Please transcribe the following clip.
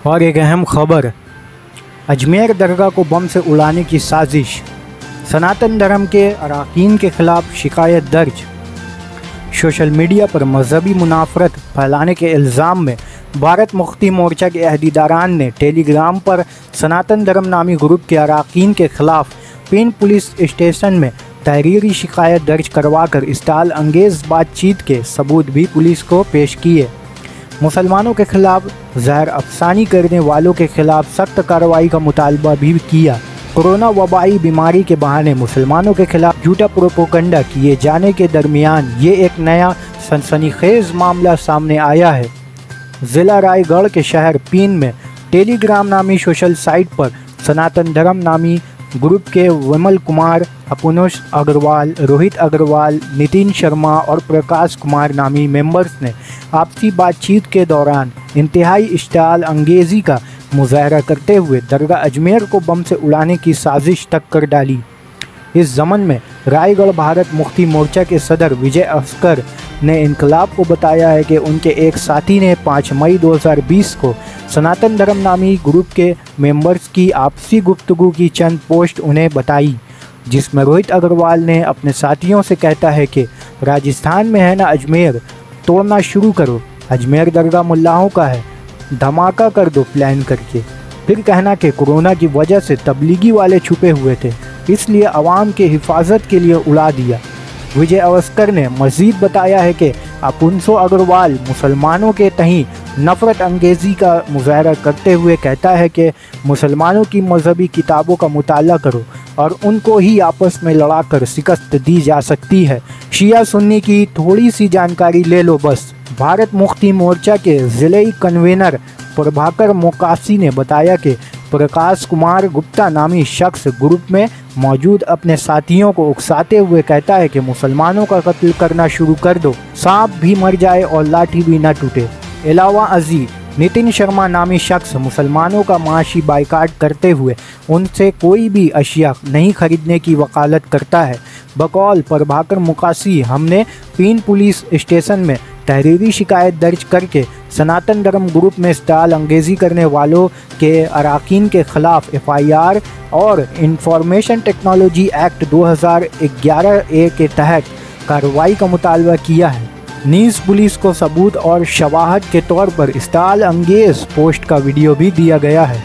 और एक अहम खबर, अजमेर दरगाह को बम से उड़ाने की साजिश, सनातन धर्म के अरकान के खिलाफ शिकायत दर्ज। सोशल मीडिया पर मजहबी मुनाफरत फैलाने के इल्ज़ाम में भारत मुक्ति मोर्चा के अहदेदारान ने टेलीग्राम पर सनातन धर्म नामी ग्रुप के अरकान के खिलाफ पिन पुलिस स्टेशन में तहरीरी शिकायत दर्ज करवाकर स्टाल अंगेज़ बातचीत के सबूत भी पुलिस को पेश किए। मुसलमानों के खिलाफ जहर अफसानी करने वालों के खिलाफ सख्त कार्रवाई का मुतालबा भी किया। कोरोना वबाई बीमारी के बहाने मुसलमानों के खिलाफ झूठा प्रोपोगंडा किए जाने के दरमियान ये एक नया सनसनीखेज मामला सामने आया है। ज़िला रायगढ़ के शहर पीन में टेलीग्राम नामी सोशल साइट पर सनातन धर्म नामी ग्रुप के विमल कुमार, अपुनुष अग्रवाल, रोहित अग्रवाल, नितिन शर्मा और प्रकाश कुमार नामी मेंबर्स ने आपसी बातचीत के दौरान इंतहाई स्टाइल अंगेज़ी का मुजाहरा करते हुए दरगाह अजमेर को बम से उड़ाने की साजिश तक कर डाली। इस ज़मन में रायगढ़ भारत मुक्ति मोर्चा के सदर विजय अस्कर ने इनकलाब को बताया है कि उनके एक साथी ने 5 मई 2020 को सनातन धर्म नामी ग्रुप के मेंबर्स की आपसी गुफ्तगू की चंद पोस्ट उन्हें बताई, जिसमें रोहित अग्रवाल ने अपने साथियों से कहता है कि राजस्थान में है ना अजमेर, तोड़ना शुरू करो, अजमेर दरगाह मुल्लाहों का है, धमाका कर दो प्लान करके। फिर कहना कि कोरोना की वजह से तबलीगी वाले छुपे हुए थे, इसलिए आवाम के हिफाजत के लिए उड़ा दिया। विजय अस्कर ने मज़ीद बताया है कि अपुन्सो अग्रवाल मुसलमानों के तहीं नफ़रत अंगेज़ी का मुजाहरा करते हुए कहता है कि मुसलमानों की मजहबी किताबों का मुताला करो और उनको ही आपस में लड़ाकर शिकस्त दी जा सकती है। शिया सुन्नी की थोड़ी सी जानकारी ले लो बस। भारत मुक्ति मोर्चा के ज़िले कन्वीनर प्रभाकर मोकासी ने बताया कि प्रकाश कुमार गुप्ता नामी शख्स ग्रुप में मौजूद अपने साथियों को उकसाते हुए कहता है कि मुसलमानों का कत्ल करना शुरू कर दो, सांप भी मर जाए और लाठी भी न टूटे। अलावा अजी नितिन शर्मा नामी शख्स मुसलमानों का माशी बाइकाट करते हुए उनसे कोई भी अशिया नहीं खरीदने की वकालत करता है। बकौल प्रभाकर मुकासी, हमने पीन पुलिस स्टेशन में तहरीरी शिकायत दर्ज करके सनातन धर्म ग्रुप में स्टाल अंगेज़ी करने वालों के अरकान के खिलाफ FIR और इंफॉर्मेशन टेक्नोलॉजी एक्ट 2011A के तहत कार्रवाई का मुतालबा किया है। नीज़ पुलिस को सबूत और शवाहद के तौर पर स्टाल अंगेज़ पोस्ट का वीडियो भी दिया गया है।